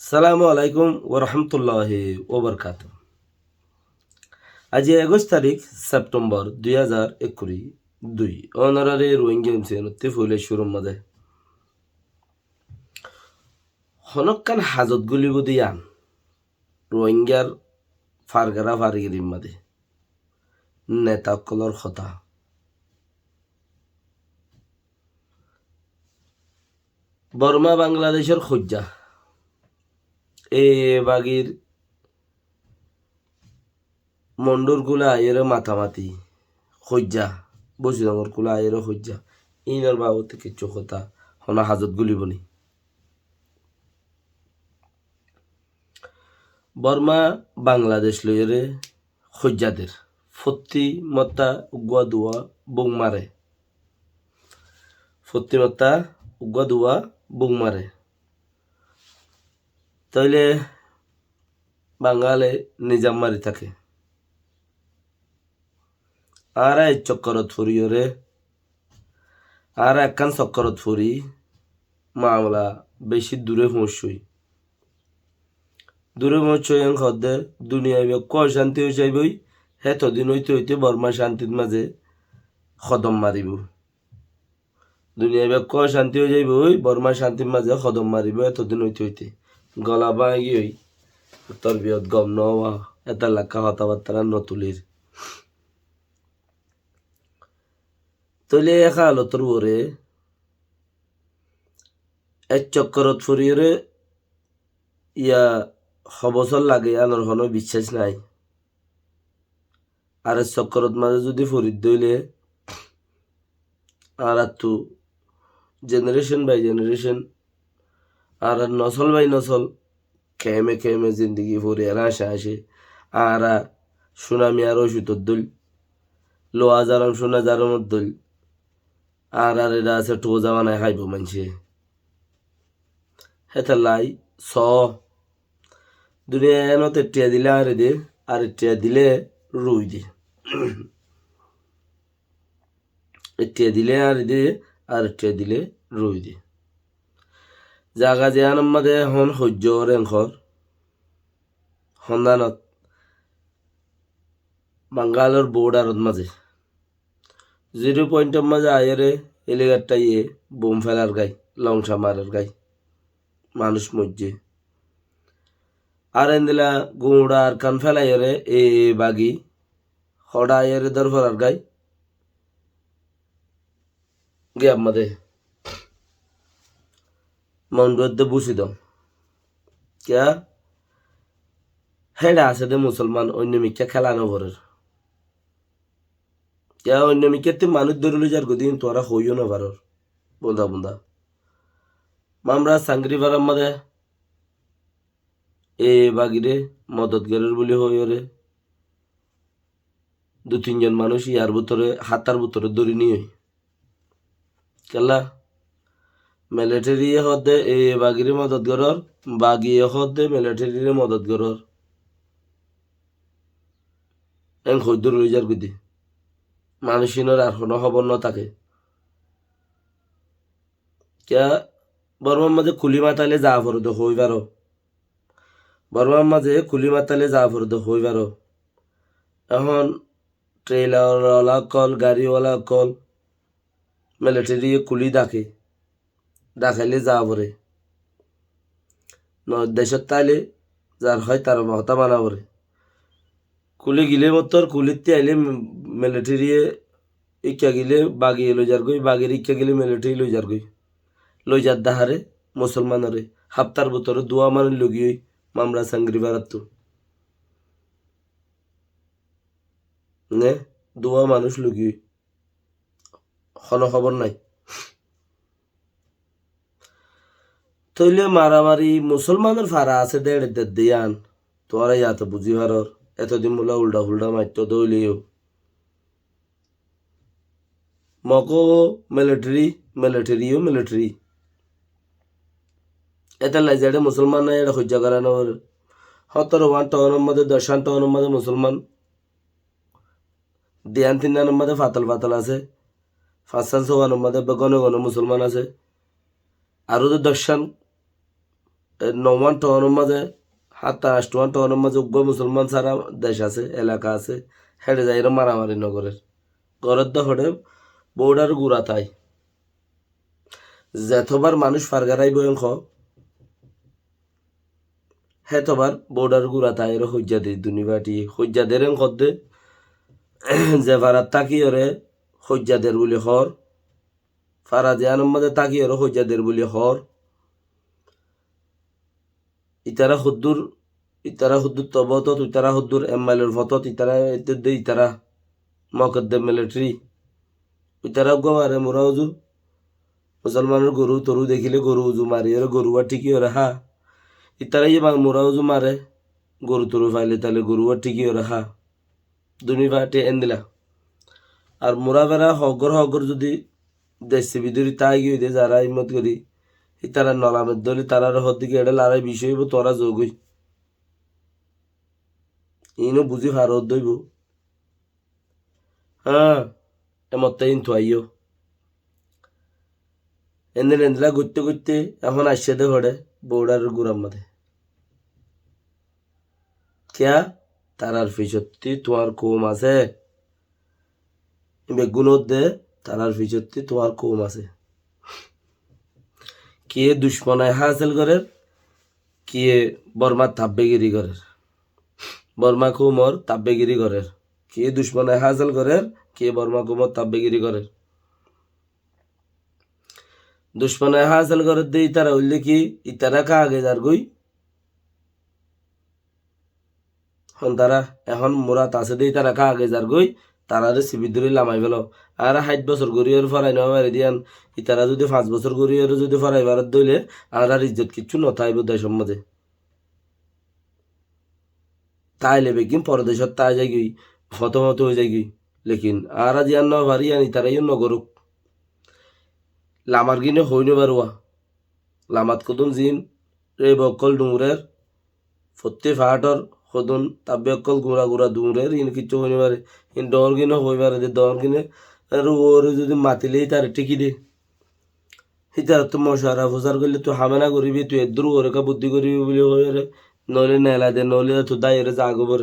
সালামু আলাইকুম ওরহমতুল্লাহি ওবরকাত। আজ 21 তারিখ সেপ্টেম্বর 2021 অনারারি রোহিঙ্গা এমসিএনতে ফুলে শুরুর মাঝে হনকান হাজত গুলি বুদিয়ান রোহিঙ্গার ফারগারা ফারগিরির মাঝে নেতাকলর কথা বর্মা বাংলাদেশের খোঁজা এ বাগির মন্ডুর গুলা আয়ের মাথামাতি খোঁজা বসিরঙর কুলা আয়ের খোঁজা ইনার বাবতে কিছু কথা হনা হাজত গুলি বনি বর্মা বাংলাদেশ লইরে খোঁজাদের ফত্তি মত্তা উগুয়া দুয়া বুং মারে ফত্তি মত্তা উগুয়া দুয়া বুং মারে তাইলে বাঙালে নিজাম মারি থাকে আর এই চক্করত ফুরিয়রে আর একখান চক্করত ফুরি মামলা বেশি দূরে পৌঁছই দূরে পৌঁছই খদ্দে দুনিয়ায় ক শান্তি হয়ে যাইবই হেতদিন হইতে হইতে বর্মা শান্তির মাঝে কদম মারিব দুনিয়ায় ক শান্তি হয়ে যাইবই বর্মা শান্তির মাঝে কদম মারিব এতদিন হইতে হইতে গলা ভাঙি হই তোর বিয়ত গম নওয়া এটা লেখা কথাবার্তা নতুলির তৈলে একা আলো তোর ওরে এক চক্করত ফুরিয়ে ইয়া হবসর লাগে আনোর কোনো বিশ্বাস নাই আর চক্করত মাঝে যদি ফরিদ দইলে আর তো জেনারেশন বাই জেনারেশন আর নসল বাই নসল খেমে খেমে জিন্দগি ফুরে আর আসে আসে আর সুনামি আর ওষুধর দল লোয়া জারাম সোনা জারামর দল আর এরা আছে টোজা বানায় খাইব মানছে হেতার লাই স দুনিয়া এনত টিয়া দিলে আর টিয়া দিলে রুই দে টিয়া দিলে আর টিয়া দিলে রুই দে জাগা যে আনম্মাদে হন সহ্য রেংখর সন্ধানত বাঙ্গালোর বর্ডারত মাঝে 0 পয়েন্টের মাঝে আয়েরে এলিগারটা বোম ফেলার গাই লংসা মারার গাই মানুষ মজ্জে আর এন্দিলা গুঁড়া আর কান ফেলাইরে এ বাগি হডা আয়েরে দর ফেলার গাই গে আমাদের মন্ডুয়াতে বুঝি দাও ক্যা হেডা আছে দে মুসলমান অন্য মিথ্যা খেলানো ঘরের ক্যা অন্য মিথ্যাতে মানুষ ধরলে যার গদিন তোরা হইও না পারর বুন্দা বুন্দা মামরা সাংরি পারার মাঝে এ বাগিরে মদতগারের বলি হইরে 2-3 জন মানুষ ইয়ার ভিতরে হাতার ভিতরে দড়ি নিয়ে কেলা মিলিটারি হদে এ বাগিরে মদতগারর বাগিয়ে হদে মিলিটারির মদতগারর এন খদ্দর লই যার গদি মানুষিনের আর কোনো খবর ন থাকে ক্যা বর্মার মাঝে কুলি মাতালে যা ফরদ হইবারো বর্মার মাঝে কুলি মাতালে যা ফরদ হইবারো এখন ট্রেলারওয়ালা কল গাড়িওয়ালা কল মিলিটারি কুলি ডাকাইলে যা পরে দেশত তাইলে যার হয় তার হতা মানা পরে কুলি গিলে মতর কুলিতে আইলে মিলিটারি ইচ্ছা গিলে বাগিয়ে লই যার গই বাগির ইচ্ছা গিলে মিলিটারি লই যার গই লই যার দাহারে মুসলমানরে হাপ্তার ভিতরে দোয়া মানে লগিয়ে মামলা সাংরি বারাত নে দোয়া মানুষ লগিয়ে কোনো খবর নাই তৈলে মারামারি মুসলমানের ফারা আছে দেড় দিয়ান তোরা ইয়াত বুঝি ভারর এতদিন মোলা উল্টা ফুল্টা মারত দইলেও মকো মিলিটারি এটা লাইজাড়ে মুসলমান নাই এটা সহ্য করানো 17 টাউনের মধ্যে 10 টাউনের মধ্যে মুসলমান দিয়ান 3 মধ্যে ফাতল আছে 5-6 মধ্যে ঘন ঘন মুসলমান আছে আরো তো 10 9 টাউনের মাঝে 7-8 টাউনের মাঝে উগ্র মুসলমান ছাড়া দেশ আছে এলাকা আছে হেঁটে যাই মারামারি নগরের ঘরের দখলে বর্ডার গুড়া তাই যেতবার মানুষ ফারগারাই বয়ঙ্ক হেতবার বর্ডার গুড়া তাই এর হজ্জাদি দুনিবাটি হজ্জাদের খদ্দে যে ভাড়াত তাকি ওরে হজ্জাদের বলি হর ফারাজে আনম্মাদে তাকি ওরে হজ্জাদের বলি হর ইতারা হুদ্দুর তবত ইতারা হুদ্দুর এমএলএর ফতত ইতারা মকদ্দে মিলিটারি ইতারা গোয়ারে মোরা উজু মুসলমানের গরু তরু দেখিলে গরু উজু মারি ওরে গরু আর ঠিকই ওরে হা ইতারা ইয়ে মোরা উজু মারে গরু তরু ফাইলে তাহলে গরু আর ঠিকই ওরে হা দুনি ফাটে এন দিলা আর মোরা বেড়া হগর যদি দেশে বিদুরি তাই গিয়ে দে যারা ইমত করি ইতারা নলামের দলি তারার হর দিকে এটা লড়াই বিষয় হইব তোরা যোগই ইনো বুঝি ভারত দইব হ্যাঁ এমতে ইন আইও এন্দিলা করতে এখন আসছে দে ঘরে বৌড়ার গুড়ার মধ্যে কেয়া তারার ফিসত্তি তোমার কম আছে বেগুনত দে তারার ফিসত্তি তোমার কম আছে কে দুশ্মনায় হাসিল করে কে বর্মার তাব্বেগিরি করে বর্মা কুমর তাব্বেগিরি করে কে দুশ্মনায় হাসিল করে কে বর্মা কুমর তাব্বেগিরি করে দুশ্মনায় হাসিল করে দে ইতারা হইলে কি ইতারা কা আগে যার গই এখন তারা এখন মুরাত আছে দে তারা কা আগে যার গই তারারে সিবিদুরি লামাই ফেল আর 60 বছর গরিয়র ফরাই নেওয়া পারে দিয়ান ইতারা যদি 5 বছর গরিয়র যদি ফরাই বারত দইলে আর ইজ্জত কিচ্ছু নথাইব দেশের মধ্যে তাই লেবে কিন পরদেশত তাই যাই গই ফতমত হয়ে যাই গই লেকিন আর দিয়ান ন পারি আনি তারাই নগরুক লামার গিনে হইন বারুয়া লামাত কদুন জিন রে বকল ডুমুরের ফত্তি ফাটর সদন তাবে অকল গুড়া দূরের ইন কিছু হইনি পারে ইন ডর কিনে হই পারে যে ডর কিনে আর ওর যদি মাতিলেই তার টিকি দে হিতার তো মশারা ফসার করলে তুই হামেনা করিবি তুই এদুর ওরেকা বুদ্ধি করিবি বলে হয়ে রে নইলে নেলা দে নইলে তো দায় রে জাগবর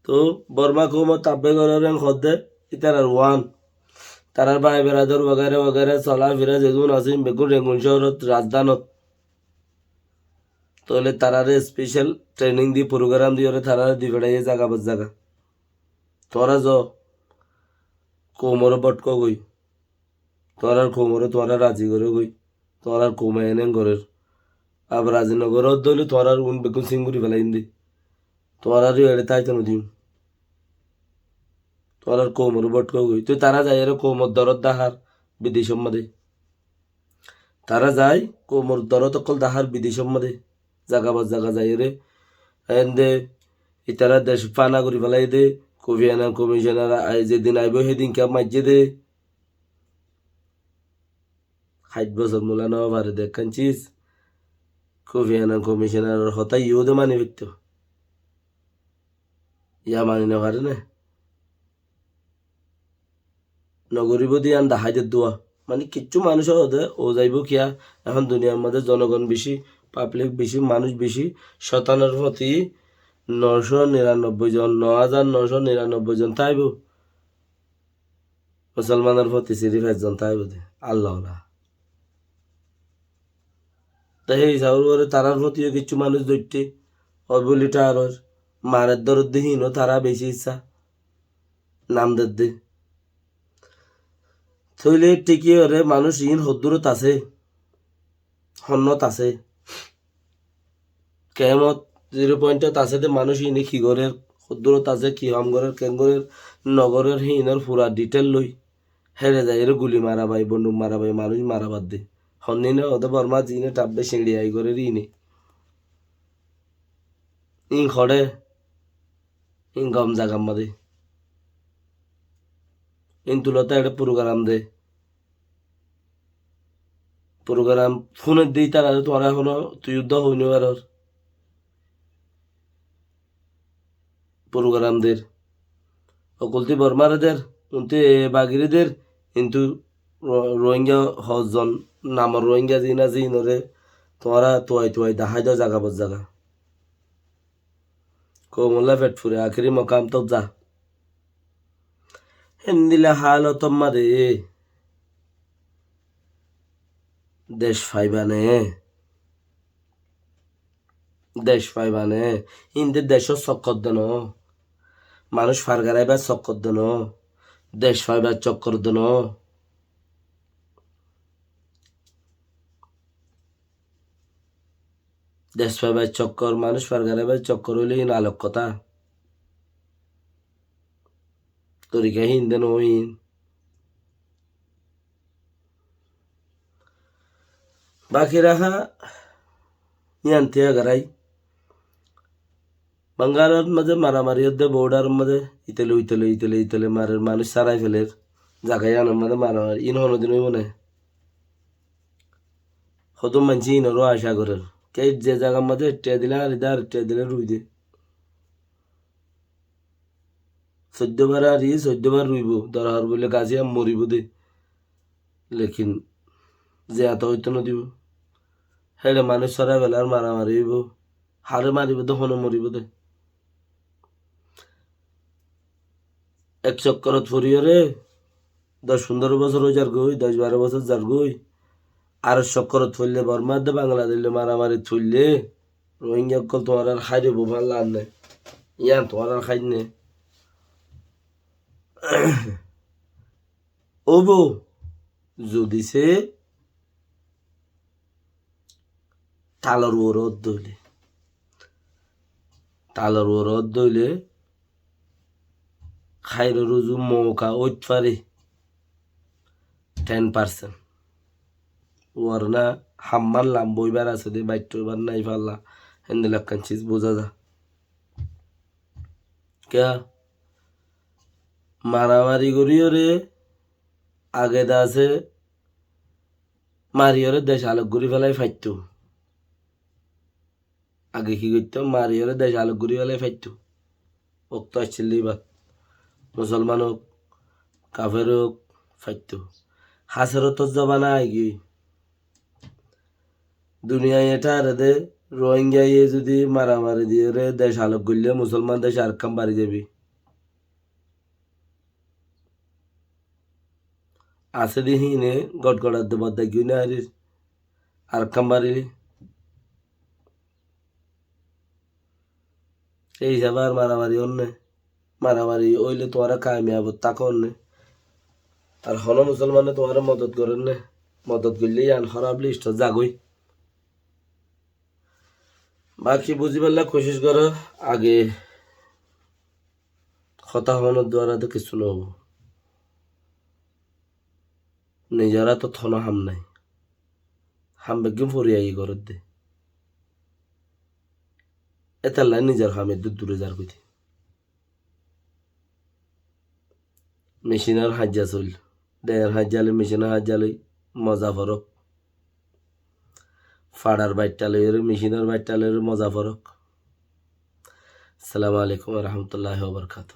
তো বর্মা কম তাব্বে করেন খদ্দে ইতার আর ওয়ান তারার ভাই বেড়াদর বগেরে চলা ফিরা যেগুন আসিম বেগুন রেঙ্গুন শহরত রাজধানত তাহলে তারারে স্পেশাল ট্রেনিং দিয়ে প্রোগ্রাম দিয়ে ওরে তারারে দি বেড়াইয়ে জাগা তোরা য কোমর বটক গই তোরার কোমরে তোরা রাজি করে গই তোরার কোমে এনে ঘরের আবার রাজিনগর দইলে তোরার উন বেগুন সিঙ্গুরি ফেলাইন দি তোরারই এড়ে তাই তো দিম তোরার কোমর বটক গই তুই তারা যাই এর কোমর দরদ দাহার বিদেশের মধ্যে তারা যায় কোমর দরদ অকল দাহার বিদেশের মধ্যে জাগা যায় রে এন্দে ইতারা দেশ ফানা করি ফেলাই দে কোভিয়ানা কমিশনার যেদিন আইব সেদিন কে মাইজে দে 60 বছর মূলা নেওয়া পারে দেখান চিজ কোভিয়ানা কমিশনার হতাই ইও দে মানি ফিরত ইয়া মানি না পারে না নগরীব দিয়ে আন দাহাইদের দোয়া মানে কিচ্ছু মানুষ হতে ও যাইব কিয়া এখন দুনিয়ার মধ্যে জনগণ বেশি পাবলিক বেশি মানুষ বেশি শতানের প্রতি 999 জন 9999 জন তাইব মুসলমানের প্রতি 5 জন তাইব দে আল্লাহ তাই এই হিসাবে তারার প্রতিও কিছু মানুষ দৈত্যে অবলিটা আর মারের দরদ দিহীন তারা বেশি ইচ্ছা নামদের দে থইলে টিকি ওরে মানুষ ইন হদ্দুরত আছে হন্নত আছে কেমত 0 পয়েন্টত আছে দে মানুষ ইনি কি গরের হদ্দুরত আছে কি হামগরের কেঙ্গরের নগরের হিনের পুরা ডিটেল লই হেরে যায় এর গুলি মারা ভাই বন্দুক মারা ভাই মানুষ মারা বাদ দে হন্নি না ওদের বর্মা জিনে টাপবে সিঁড়ি আই করে ইনে ইন খড়ে ইন গম জাগাম মাদে ইন তুলতে একটা প্রোগ্রাম ফোনের দিই তারা তোরা এখনো তুই যুদ্ধ হইনি আর প্রোগ্রামদের অকলতি বর্মারেদের উনতে বাগিরিদের কিন্তু রোহিঙ্গা 100 জন নামর রোহিঙ্গা জিনা জিনরে তোরা তোয়াই দাহাই দাও জাগা বজ জাগা কোমলা পেট ফুরে আখেরি মকাম তো যা হেন্দিলা হাল তোমারে দেশ ফাইবানে ইন্দের দেশও চক্কর দেন মানুষ ফারগারাইবার চক্কর দেন দেশ ফাইবার চক্কর দেন দেশ ফাইবার চক্কর মানুষ ফারগারাইবার চক্কর হইলে ইন আলোক কথা তরিকা হিন্দে নহিন বাকি রাখা ইয়ান্তে গারাই বাঙ্গালের মাঝে মারামারি হতে বর্ডার মাঝে ইতেলে মারের মানুষ সারাই ফেলের জাগাই আনার মাঝে মারামারি ইন হনদিন হইব না কত মানছি ইনরও আশা করেন কে যে জায়গার মাঝে টিয়া দিলে আর টিয়া দিলে রুই দে 14 বার আর 14 বার রুইব দরকার বলে গাছে মরিব দে লেকিন যে এত হইতো না দিব হেলে মানুষ সরাই ফেলে আর মারামারি হইব হারে মারিব দে হনে মরিব দে এক চক্করত ফুরিয়রে 10-15 বছর হয়ে যার গই 10-12 বছর যার গই আর চক্করত ফুললে বর্মার দে বাংলাদেশ মারামারি থুললে রোহিঙ্গা কল তোমার আর খাইরে বোমার লান নেই ইয়ান তোমার আর খাই নে ও বউ যদি সে তালর ওরদ দইলে খাইর রুজু মৌকা ওইট পারে 10% ওর না হাম্মার লাম বইবার আছে দে বাইট এবার নাই পারলা হেন্দিল একখান চিজ বোঝা যা কে মারামারি করিওরে আগে দা আছে মারিওরে দেশ আলোক ঘুরি ফেলাই ফাইতো আগে কি করতো মারিওরে দেশ আলোক ঘুরি ফেলাই ফাইতো ওক্ত আসছিল এবার মুসলমান হোক কাফের হোক ফাইতো হাসেরও তো জবানা আইগি দুনিয়ায় এটা আর দে রোহিঙ্গা যদি মারামারি দিয়ে রে দেশ আলোক করলে মুসলমান দেশ আর কাম বাড়ি যাবি আছে দিহি নে গটগড়ার দে বদ্দা গিয়ে না আর কাম বাড়ি এই হিসাবে আর মারামারি অন্য মারামারি ওইলে তোমারা কামিয়াব তাকে অন্য আর হন মুসলমানে তোমার মদত করেন না মদত করলে আন খারাপ লিস্ট জাগই বাকি বুঝি পারলে কোশিশ করো আগে কথা হওয়ানোর দ্বারা তো কিছু নহব নিজেরা তো থন হাম নাই হাম বেগম ফরিয়াই ঘরের দে এতাল্লাই নিজের হামের দূরে যার কইতে মেশিনের হাজ্জা চল দেয়ার হাজ্জালে মেশিনের হাজ্জালে মজা ফরক ফাড়ার বাইটালের মেশিনের বাইটালের মজা ফরক আসসালামু আলাইকুম রহমতুল্লাহ বরকাত